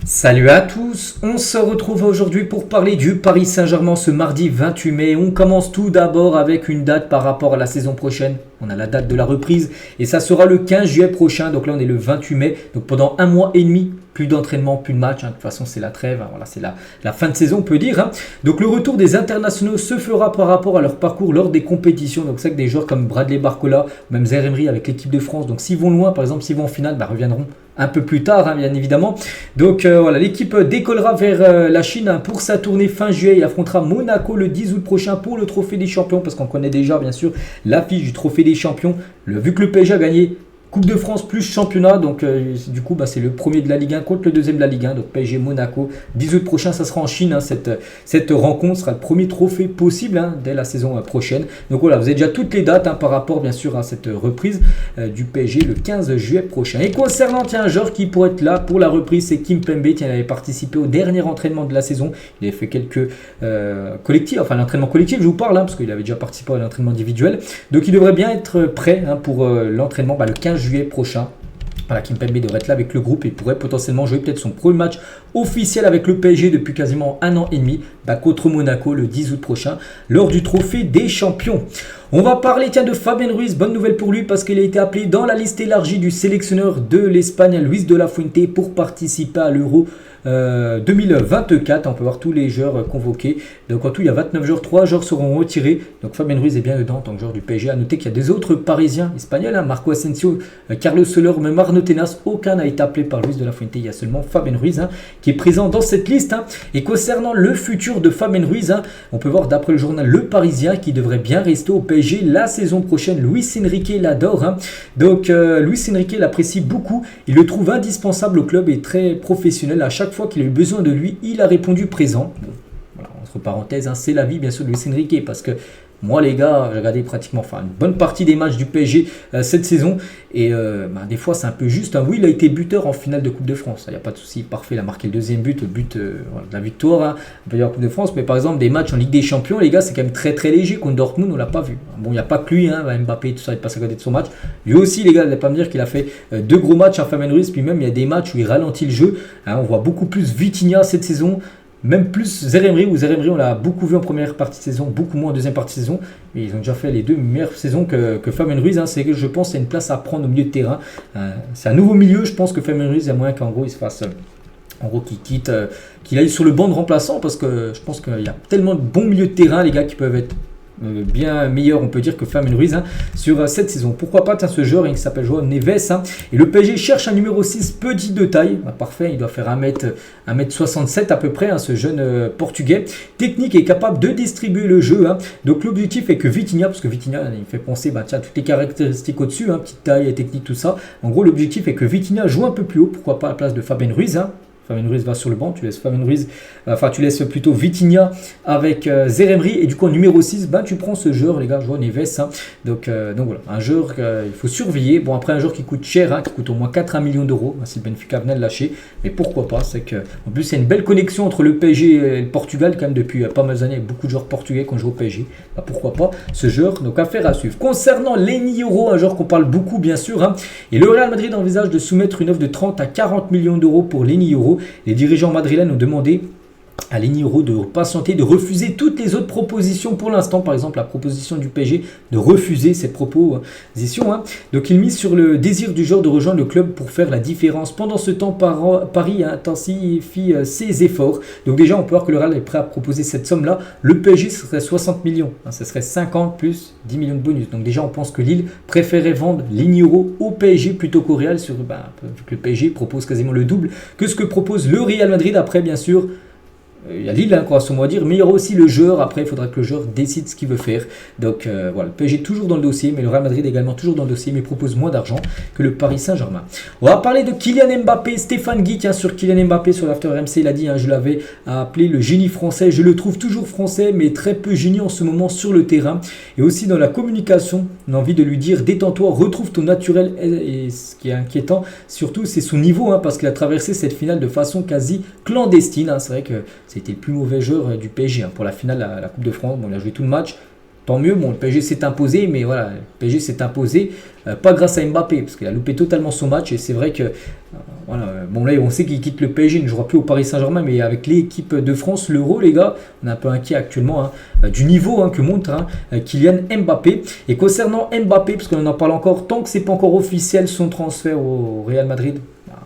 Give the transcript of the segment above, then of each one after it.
Salut à tous, on se retrouve aujourd'hui pour parler du Paris Saint-Germain ce mardi 28 mai. On commence tout d'abord avec une date par rapport à la saison prochaine. On a la date de la reprise et ça sera le 15 juillet prochain. Donc là on est le 28 mai. Donc pendant un mois et demi, plus d'entraînement, plus de match. De toute façon c'est la trêve, voilà, c'est la fin de saison on peut dire. Donc le retour des internationaux se fera par rapport à leur parcours lors des compétitions. Donc c'est que des joueurs comme Bradley Barcola, même Zaire Emery avec l'équipe de France. Donc s'ils vont loin, par exemple s'ils vont en finale, reviendront un peu plus tard, bien évidemment. Donc voilà, l'équipe décollera vers la Chine pour sa tournée fin juillet et affrontera Monaco le 10 août prochain pour le Trophée des Champions, parce qu'on connaît déjà bien sûr l'affiche du Trophée des Champions. Vu que le PSG a gagné Coupe de France plus championnat, donc du coup c'est le premier de la Ligue 1 contre le deuxième de la Ligue 1, donc PSG Monaco, 10 août prochain, ça sera en Chine, cette rencontre sera le premier trophée possible dès la saison prochaine. Donc voilà, vous avez déjà toutes les dates par rapport bien sûr à cette reprise du PSG le 15 juillet prochain. Et concernant un joueur qui pourrait être là pour la reprise, c'est Kimpembe. Il avait participé au dernier entraînement de la saison, il avait fait quelques collectifs, enfin l'entraînement collectif je vous parle, parce qu'il avait déjà participé à l'entraînement individuel, donc il devrait bien être prêt pour l'entraînement le 15 juillet prochain. Voilà, Kimpembe devrait être là avec le groupe et pourrait potentiellement jouer peut-être son premier match officiel avec le PSG depuis quasiment un an et demi contre Monaco le 10 août prochain lors du Trophée des Champions. On va parler de Fabien Ruiz, bonne nouvelle pour lui parce qu'il a été appelé dans la liste élargie du sélectionneur de l'Espagne, Luis de la Fuente, pour participer à l'Euro 2024. On peut voir tous les joueurs convoqués. Donc en tout, il y a 29 joueurs, 3 joueurs seront retirés. Donc Fabien Ruiz est bien dedans en tant que joueur du PSG. A noter qu'il y a des autres Parisiens espagnols, Marco Asensio, Carlos Soler, même Arnaud Tenas. Aucun n'a été appelé par Luis de la Fuente. Il y a seulement Fabien Ruiz qui est présent dans cette liste. Et concernant le futur de Fabien Ruiz, on peut voir d'après le journal Le Parisien qu'il devrait bien rester au PSG la saison prochaine. Luis Enrique l'adore. Donc Luis Enrique l'apprécie beaucoup. Il le trouve indispensable au club et très professionnel. À chaque fois qu'il a eu besoin de lui, il a répondu présent. Bon, voilà, entre parenthèses, c'est la vie bien sûr de Luis Enrique, parce que moi les gars, j'ai regardé pratiquement une bonne partie des matchs du PSG cette saison et des fois c'est un peu juste. Oui, il a été buteur en finale de Coupe de France, il n'y a pas de souci, parfait, il a marqué le deuxième but, le but de la victoire on peut dire en Coupe de France, mais par exemple des matchs en Ligue des Champions, les gars, c'est quand même très très léger. Contre Dortmund, on l'a pas vu. Bon, il n'y a pas que lui, Mbappé, tout ça, il passe à côté de son match. Lui aussi, les gars, n'allez pas me dire qu'il a fait 2 gros matchs à Fabien Ruiz, puis même il y a des matchs où il ralentit le jeu. On voit beaucoup plus Vitinha cette saison. Même plus Zaire Emery, on l'a beaucoup vu en première partie de saison, beaucoup moins en deuxième partie de saison. Mais ils ont déjà fait les 2 meilleures saisons que Fabien Ruiz. C'est que je pense c'est une place à prendre au milieu de terrain. C'est un nouveau milieu, je pense que Fabien Ruiz, il y a moyen qu'en gros il se fasse... qu'il aille sur le banc de remplaçant, parce que je pense qu'il y a tellement de bons milieux de terrain, les gars, qui peuvent être bien meilleur, on peut dire, que Fabien Ruiz sur cette saison. Pourquoi pas ce joueur qui s'appelle João Neves. Et le PSG cherche un numéro 6 petit de taille. Parfait, il doit faire 1m67 à peu près, ce jeune portugais. Technique et capable de distribuer le jeu. Donc l'objectif est que Vitinha, parce que Vitinha il fait penser toutes les caractéristiques au-dessus, petite taille, technique, tout ça. En gros, l'objectif est que Vitinha joue un peu plus haut, pourquoi pas à la place de Fabien Ruiz. Fabien Ruiz va sur le banc, tu laisses plutôt Vitinha avec Zaire Emery, et du coup en numéro 6, tu prends ce joueur, les gars, João Neves. Donc voilà, un joueur qu'il faut surveiller. Bon, après un joueur qui coûte cher, qui coûte au moins 4 millions d'euros, si le Benfica venait de lâcher, mais pourquoi pas, c'est que en plus c'est une belle connexion entre le PSG et le Portugal, quand même depuis pas mal d'années, beaucoup de joueurs portugais qui ont joué au PSG, pourquoi pas ce joueur, donc affaire à suivre. Concernant Leny Yoro, un joueur qu'on parle beaucoup bien sûr, et le Real Madrid envisage de soumettre une offre de 30 à 40 millions d'euros pour Leny Yoro. Les dirigeants madrilènes ont demandé à Leny Yoro de patienter, de refuser toutes les autres propositions pour l'instant. Par exemple, la proposition du PSG de refuser cette proposition. Donc, il mise sur le désir du joueur de rejoindre le club pour faire la différence. Pendant ce temps, Paris intensifie ses efforts. Donc, déjà, on peut voir que le Real est prêt à proposer cette somme-là. Le PSG, ce serait 60 millions. Ce serait 50 plus 10 millions de bonus. Donc, déjà, on pense que Lille préférait vendre Leny Yoro au PSG plutôt qu'au Real. Vu que le PSG propose quasiment le double que ce que propose le Real Madrid. Après, bien sûr, il y a Lille, grosso modo dire, mais il y aura aussi le joueur. Après, il faudra que le joueur décide ce qu'il veut faire. Donc voilà, le PSG est toujours dans le dossier, mais le Real Madrid également toujours dans le dossier, mais propose moins d'argent que le Paris Saint-Germain. On va parler de Kylian Mbappé. Stéphane Guy, sur Kylian Mbappé sur l'After RMC, il a dit, je l'avais appelé le génie français. Je le trouve toujours français, mais très peu génie en ce moment sur le terrain. Et aussi dans la communication, on a envie de lui dire, détends-toi, retrouve ton naturel. Et ce qui est inquiétant, surtout, c'est son niveau, parce qu'il a traversé cette finale de façon quasi clandestine. C'est vrai que c'était le plus mauvais joueur du PSG pour la finale à la Coupe de France. Bon, il a joué tout le match. tant mieux. Bon, le PSG s'est imposé, mais voilà, le PSG s'est imposé pas grâce à Mbappé, parce qu'il a loupé totalement son match. Et c'est vrai que, voilà, bon là, on sait qu'il quitte le PSG, il ne jouera plus au Paris Saint-Germain, mais avec l'équipe de France, l'Euro, les gars, on est un peu inquiet actuellement du niveau que montre Kylian Mbappé. Et concernant Mbappé, parce qu'on en parle encore, tant que c'est pas encore officiel son transfert au Real Madrid.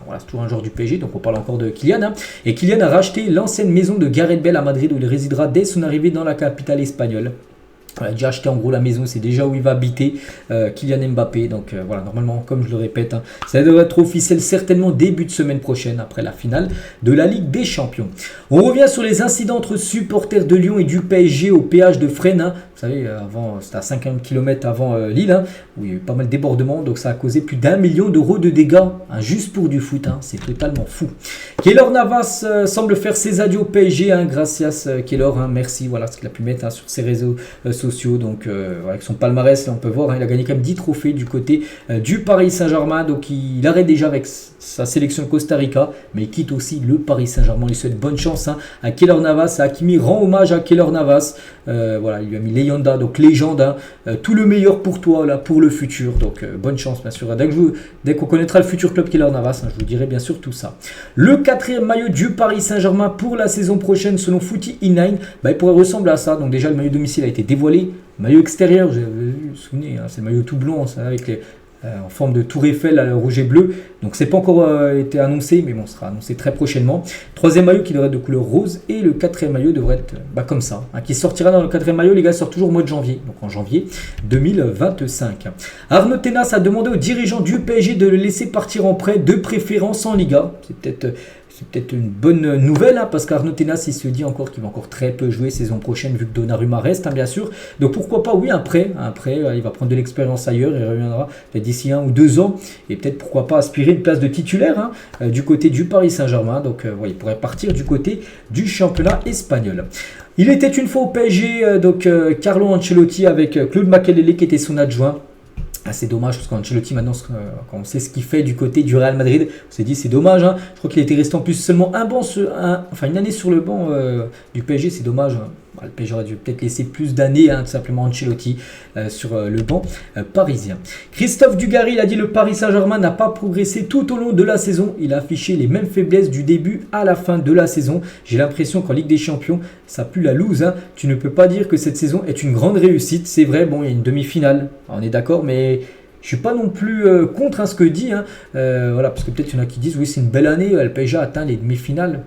Voilà, c'est toujours un joueur du PSG, donc on parle encore de Kylian. Et Kylian a racheté l'ancienne maison de Gareth Bale à Madrid, où il résidera dès son arrivée dans la capitale espagnole. Il a déjà acheté en gros la maison, c'est déjà où il va habiter, Kylian Mbappé. Donc voilà, normalement, comme je le répète, ça devrait être officiel certainement début de semaine prochaine, après la finale de la Ligue des Champions. On revient sur les incidents entre supporters de Lyon et du PSG au péage de Fresnes. Vous savez, avant, c'était à 50 km avant Lille, où il y a eu pas mal de débordements, donc ça a causé plus d'1 million d'euros de dégâts, juste pour du foot, c'est totalement fou. Keylor Navas semble faire ses adieux au PSG, gracias Keylor, merci, voilà ce qu'il a pu mettre sur ses réseaux sociaux, donc avec son palmarès, là on peut voir, il a gagné quand même 10 trophées du côté du Paris Saint-Germain, donc il arrête déjà avec sa sélection Costa Rica, mais il quitte aussi le Paris Saint-Germain. Il souhaite bonne chance à Keylor Navas. Hakimi rend hommage à Keylor Navas. Voilà, il lui a mis Leyenda, donc légende. Tout le meilleur pour toi, là, pour le futur. Donc bonne chance, bien sûr. Dès qu'on connaîtra le futur club Keylor Navas, je vous dirai bien sûr tout ça. Le 4e maillot du Paris Saint-Germain pour la saison prochaine, selon Footy Inline, il pourrait ressembler à ça. Donc déjà, le maillot domicile a été dévoilé. Maillot extérieur, vous vous souvenez, c'est le maillot tout blanc, ça, avec les... en forme de tour Eiffel rouge et bleu. Donc c'est pas encore été annoncé, mais bon, ce sera annoncé très prochainement. 3e maillot qui devrait être de couleur rose, et le 4e maillot devrait être comme ça, qui sortira dans le 4e maillot. Les gars, sort toujours au mois de janvier, donc en janvier 2025. Arnaud Tenas a demandé aux dirigeants du PSG de le laisser partir en prêt, de préférence en Liga. C'est peut-être une bonne nouvelle, parce qu'Arnaud Tenas, il se dit encore qu'il va encore très peu jouer saison prochaine, vu que Donnarumma reste, bien sûr. Donc pourquoi pas, oui, un prêt, il va prendre de l'expérience ailleurs, il reviendra d'ici 1 ou 2 ans, et peut-être pourquoi pas aspirer une place de titulaire du côté du Paris Saint-Germain. Donc il pourrait partir du côté du championnat espagnol. Il était une fois au PSG, Carlo Ancelotti avec Claude Makelele qui était son adjoint. C'est dommage parce qu'Ancelotti maintenant, quand on sait ce qu'il fait du côté du Real Madrid, on s'est dit c'est dommage. Je crois qu'il était resté en plus seulement une année sur le banc du PSG, c'est dommage. Le PSG aurait dû peut-être laisser plus d'années, tout simplement Ancelotti sur le banc parisien. Christophe Dugarry, il a dit le Paris Saint-Germain n'a pas progressé tout au long de la saison. Il a affiché les mêmes faiblesses du début à la fin de la saison. J'ai l'impression qu'en Ligue des Champions, ça pue la loose. Tu ne peux pas dire que cette saison est une grande réussite. C'est vrai, bon, il y a une demi-finale, on est d'accord, mais... je ne suis pas non plus contre ce que dit. Voilà, parce que peut-être il y en a qui disent oui, c'est une belle année, le PSG a atteint les demi-finales.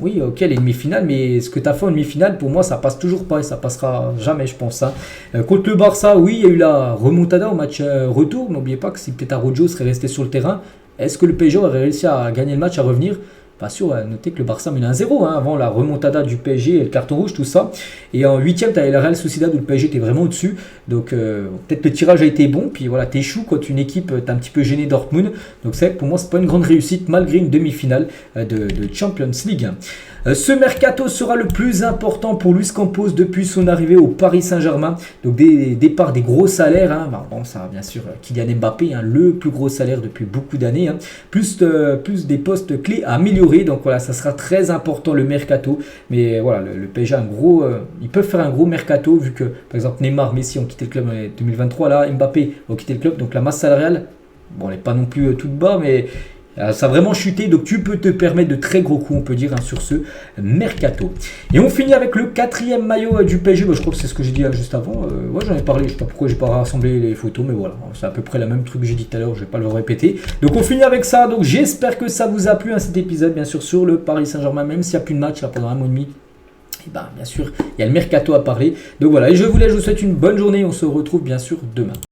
Oui, ok, les demi-finales, mais ce que tu as fait en demi-finale, pour moi, ça passe toujours pas et ça passera jamais, je pense. Contre le Barça, oui, il y a eu la remontada au match retour. N'oubliez pas que si peut-être Araujo serait resté sur le terrain, est-ce que le PSG aurait réussi à gagner le match, à revenir ? Pas sûr, notez que le Barça menait 1-0 avant la remontada du PSG et le carton rouge, tout ça. Et en 8e, tu avais la Real Sociedad où le PSG était vraiment au-dessus. Donc peut-être le tirage a été bon. Puis voilà, t'échoues quand une équipe t'a un petit peu gêné Dortmund. Donc c'est vrai que pour moi, c'est pas une grande réussite malgré une demi-finale de Champions League. Ce mercato sera le plus important pour Luis Campos depuis son arrivée au Paris Saint-Germain. Donc des départs, des gros salaires. Bon, ça bien sûr Kylian Mbappé, le plus gros salaire depuis beaucoup d'années. Plus des postes clés à améliorer. Donc voilà, ça sera très important le mercato. Mais voilà, le PSG a ils peuvent faire un gros mercato vu que par exemple Neymar, Messi ont quitté le club en 2023. Là, Mbappé ont quitté le club. Donc la masse salariale, bon, elle n'est pas non plus toute bas, mais ça a vraiment chuté, donc tu peux te permettre de très gros coups, on peut dire, sur ce mercato. Et on finit avec le 4e maillot du PSG. Je crois que c'est ce que j'ai dit juste avant. Ouais, j'en ai parlé, je ne sais pas pourquoi j'ai pas rassemblé les photos, mais voilà, c'est à peu près la même truc que j'ai dit tout à l'heure, je ne vais pas le répéter. Donc on finit avec ça, donc j'espère que ça vous a plu cet épisode, bien sûr, sur le Paris Saint-Germain, même s'il n'y a plus de match là, pendant un mois et demi. Et bien sûr, il y a le mercato à parler. Donc voilà, et je vous souhaite une bonne journée, on se retrouve bien sûr demain.